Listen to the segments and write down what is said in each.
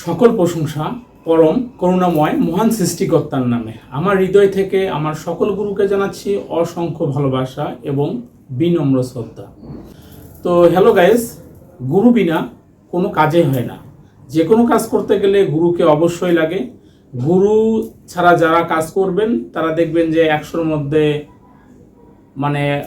সকল প্রশংসা পরম করুণাময় মহান সৃষ্টিকর্তার নামে। আমার হৃদয় থেকে আমার সকল গুরুকে জানাচ্ছি অসংখ্য ভালোবাসা এবং বিনম্র শ্রদ্ধা। তো হ্যালো গাইস, গুরু বিনা কোনো কাজে হয় না। যে কোনো কাজ করতে গেলে গুরুকে অবশ্যই লাগে। গুরু ছাড়া যারা কাজ করবেন তারা দেখবেন যে 100-র মধ্যে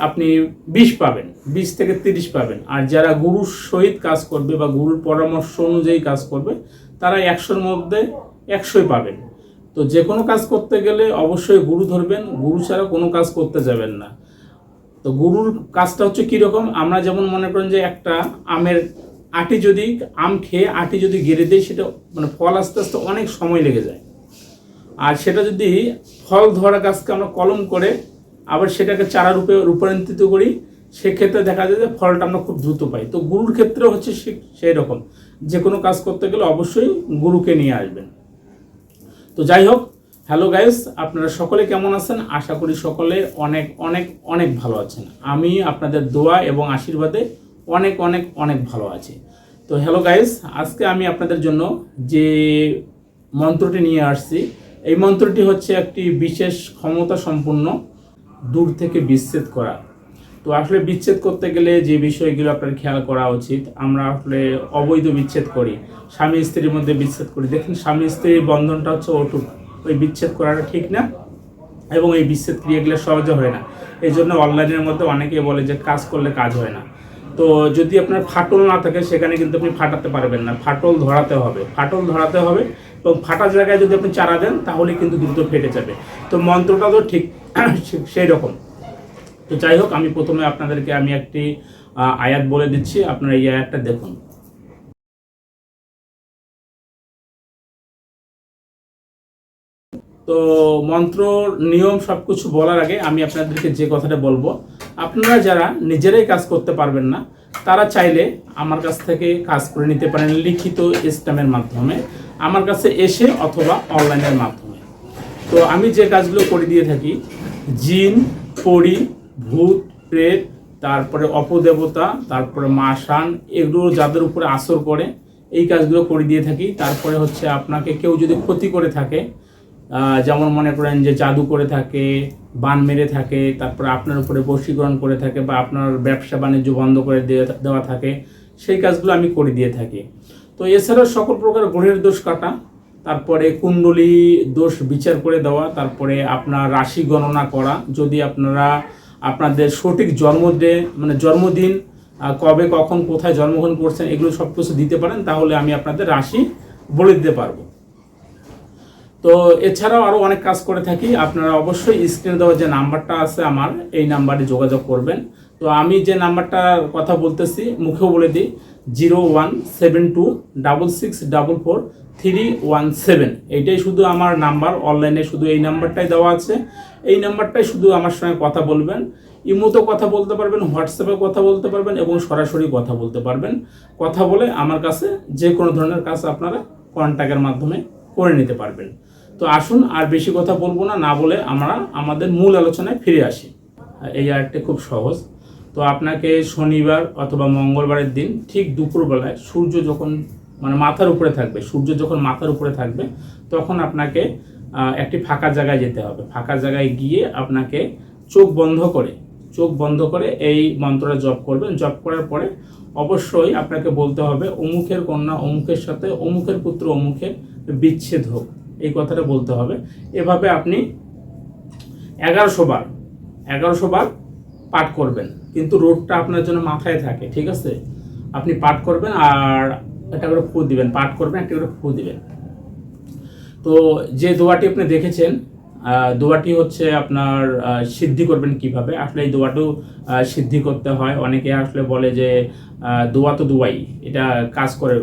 আপনি 20 পাবেন, 20 থেকে 30 পাবেন। আর যারা গুরুর সহিত কাজ করবে বা গুরুর পরামর্শ অনুযায়ী কাজ করবে তারা 100-র মধ্যে 100ই পাবেন। তো যে কোনো কাজ করতে গেলে অবশ্যই গুরু ধরবেন, গুরু ছাড়া কোনো কাজ করতে যাবেন না। তো গুরুর কাজটা হচ্ছে কীরকম, আমরা যেমন মনে করেন যে একটা আমের আটি যদি আম খেয়ে আটি যদি গেড়ে দেয় সেটা ফল আস্তে আস্তে অনেক সময় লেগে যায়। আর সেটা যদি ফল ধরা গাছকে আমরা কলম করে আবার সেটাকে চারা রূপে রূপান্তরিত করি, সেক্ষেত্রে দেখা যায় যে ফলটা আমরা খুব দ্রুত পাই। তো গুরুর ক্ষেত্রে হচ্ছে সেই রকম, যে কোনো কাজ করতে গেলে অবশ্যই গুরুকে নিয়ে আসবেন। তো যাই হোক, হ্যালো গাইস, আপনারা সকলে কেমন আছেন? আশা করি সকলে অনেক অনেক অনেক ভালো আছেন। আমি আপনাদের দোয়া এবং আশীর্বাদে অনেক অনেক অনেক ভালো আছি। তো হ্যালো গাইস, আজকে আমি আপনাদের জন্য যে মন্ত্রটি নিয়ে আসছি, এই মন্ত্রটি হচ্ছে একটি বিশেষ ক্ষমতা সম্পন্ন দূর থেকে বিচ্ছেদ করা। তো আসলে বিচ্ছেদ করতে গেলে যে বিষয়গুলো আপনার খেয়াল করা উচিত, আমরা আসলে অবৈধ বিচ্ছেদ করি, স্বামী স্ত্রীর মধ্যে বিচ্ছেদ করি। দেখেন, স্বামী স্ত্রীর বন্ধনটা হচ্ছে অটুট, ওই বিচ্ছেদ করাটা ঠিক না এবং এই বিচ্ছেদ ক্রিয়াগুলো সহজে হয় না। এই জন্য অনলাইনের মধ্যে অনেকেই বলে যে কাজ করলে কাজ হয় না। তো যদি আপনার ফাটল না থাকে সেখানে কিন্তু আপনি ফাটাতে পারবেন না, ফাটল ধরাতে হবে, ফাটল ধরাতে হবে। এবং ফাটা জায়গায় যদি আপনি চারা দেন তাহলে কিন্তু দ্রুত ফেটে যাবে। তো মন্ত্রটা তো ঠিক সেই রকম। তো যাই হোক, আমি প্রথমে আপনাদেরকে একটি আয়াত বলে দিচ্ছি, আপনারা এই আয়াতটা দেখুন। তো মন্ত্র নিয়ম সব কিছু বলার আগে আমি আপনাদেরকে যে কথাটা বলবো, আপনারা যারা নিজেরাই কাজ করতে পারবেন না তারা চাইলে আমার কাছ থেকে কাজ করে নিতে পারেন লিখিত ইসলামের মাধ্যমে, আমার কাছে এসে অথবা অনলাইনের মাধ্যমে। তো আমি যে কাজগুলো করে দিয়ে থাকি, জিন, পরি, ভূত, প্রেত, তারপরে অপদেবতা, তারপরে মাসান, এগুলো যাদের উপরে আসর করে এই কাজগুলো করে দিয়ে থাকি। তারপরে হচ্ছে আপনাকে কেউ যদি ক্ষতি করে থাকে, যেমন মনে করেন যে জাদু করে থাকে, বান মেরে থাকে, তারপরে আপনার উপরে বশীকরণ করে থাকে বা আপনার ব্যবসা বাণিজ্য বন্ধ করে দেওয়া থাকে, সেই কাজগুলো আমি করে দিয়ে থাকি। তো এছাড়াও সকল প্রকার গ্রহের দোষ কাটা, তারপরে কুণ্ডলী দোষ বিচার করে দেওয়া, তারপরে আপনার রাশি গণনা করা। যদি আপনারা আপনাদের সঠিক জন্মদিন কবে কখন কোথায় জন্মগ্রহণ করছেন এগুলো সব কিছু দিতে পারেন, তাহলে আমি আপনাদের রাশি বলে দিতে পারবো। তো এছাড়াও আরও অনেক কাজ করে থাকি। আপনারা অবশ্যই স্ক্রিনে দেওয়া যে নাম্বারটা আছে আমার, এই নাম্বারে যোগাযোগ করবেন। তো আমি যে নাম্বারটার কথা বলতেছি মুখেও বলে দিই, 01726644 317। এইটাই শুধু আমার নাম্বার, অনলাইনে শুধু এই নাম্বারটাই দেওয়া আছে। এই নাম্বারটাই শুধু আমার সঙ্গে কথা বলবেন। ইমোতে কথা বলতে পারবেন, হোয়াটসঅ্যাপে কথা বলতে পারবেন এবং সরাসরি কথা বলতে পারবেন। কথা বলে আমার কাছে যে কোনো ধরনের কাজ আপনারা কন্ট্যাক্টের মাধ্যমে করে নিতে পারবেন। তো আসুন, আর বেশি কথা বলবো না, না বলে আমরা আমাদের মূল আলোচনায় ফিরে আসি। এই আরেকটা খুব সহজ। তো আপনাকে শনিবার অথবা মঙ্গলবারের দিন ঠিক দুপুরবেলায় সূর্য যখন মাথার উপরে থাকবে, সূর্য যখন মাথার উপরে থাকবে তখন আপনাকে একটি ফাঁকা জায়গায় যেতে হবে। ফাঁকা জায়গায় গিয়ে আপনাকে চোখ বন্ধ করে এই মন্ত্রটা জপ করবেন। জপ করার পরে অবশ্যই আপনাকে বলতে হবে, অমুকের কন্যা অমুকের সাথে অমুকের পুত্র অমুকের বিচ্ছেদ হোক, এই কথাটা বলতে হবে। এভাবে আপনি 1100 বার পাঠ করবেন, কিন্তু রোডটা আপনার জন্য মাথায় থাকে, ঠিক আছে? আপনি পাঠ করবেন আর একটা করে ফু দিবেন, পাঠ করবেন, একটা করে ফু দিবেন। তো যে দোয়াটি আপনি দেখেছেন, দোয়াটি হচ্ছে আপনার সিদ্ধি করবেন কিভাবে। আসলে এই দোয়াটাও সিদ্ধি করতে হয়। অনেকে আসলে বলে যে দোয়া তো দোয়াই, এটা কাজ করে,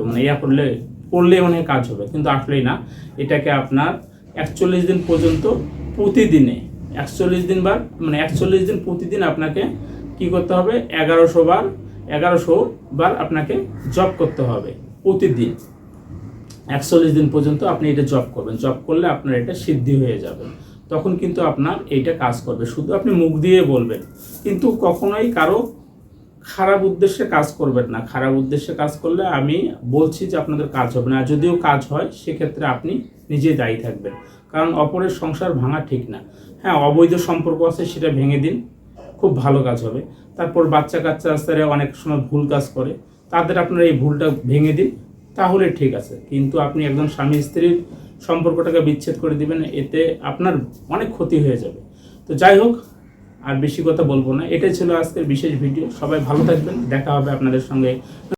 পড়লে অনেক কাজ হবে, কিন্তু আসলেই না। এটাকে আপনার 41 দিন পর্যন্ত প্রতিদিনে 41 দিন প্রতিদিন আপনাকে কি করতে হবে, 1100 বার আপনাকে জপ করতে হবে প্রতিদিন। 41 দিন পর্যন্ত আপনি এটা জপ করবেন। জপ করলে আপনার এটা সিদ্ধি হয়ে যাবে, তখন কিন্তু আপনার এইটা কাজ করবে। শুধু আপনি মুখ দিয়ে বলবেন, কিন্তু কখনোই খারাপ উদ্দেশ্যে কাজ করবেন না। খারাপ উদ্দেশ্যে কাজ করলে আমি বলছি যে আপনাদের কাজ হবে না। আর যদিও কাজ হয় সেক্ষেত্রে আপনি নিজেই দায়ী থাকবেন, কারণ অপরের সংসার ভাঙা ঠিক না। হ্যাঁ, অবৈধ সম্পর্ক আছে, সেটা ভেঙে দিন, খুব ভালো কাজ হবে। তারপর বাচ্চা কাচ্চা আস্তে অনেক সময় ভুল কাজ করে, তাদের আপনারা এই ভুলটা ভেঙে দিন, তাহলে ঠিক আছে। কিন্তু আপনি একজন স্বামী স্ত্রীর সম্পর্কটাকে বিচ্ছেদ করে দিবেন, এতে আপনার অনেক ক্ষতি হয়ে যাবে। তো যাই হোক, আর বেশি কথা বলবো না। এটাই ছিল আজকের বিশেষ ভিডিও। সবাই ভালো থাকবেন, দেখা হবে আপনাদের সঙ্গে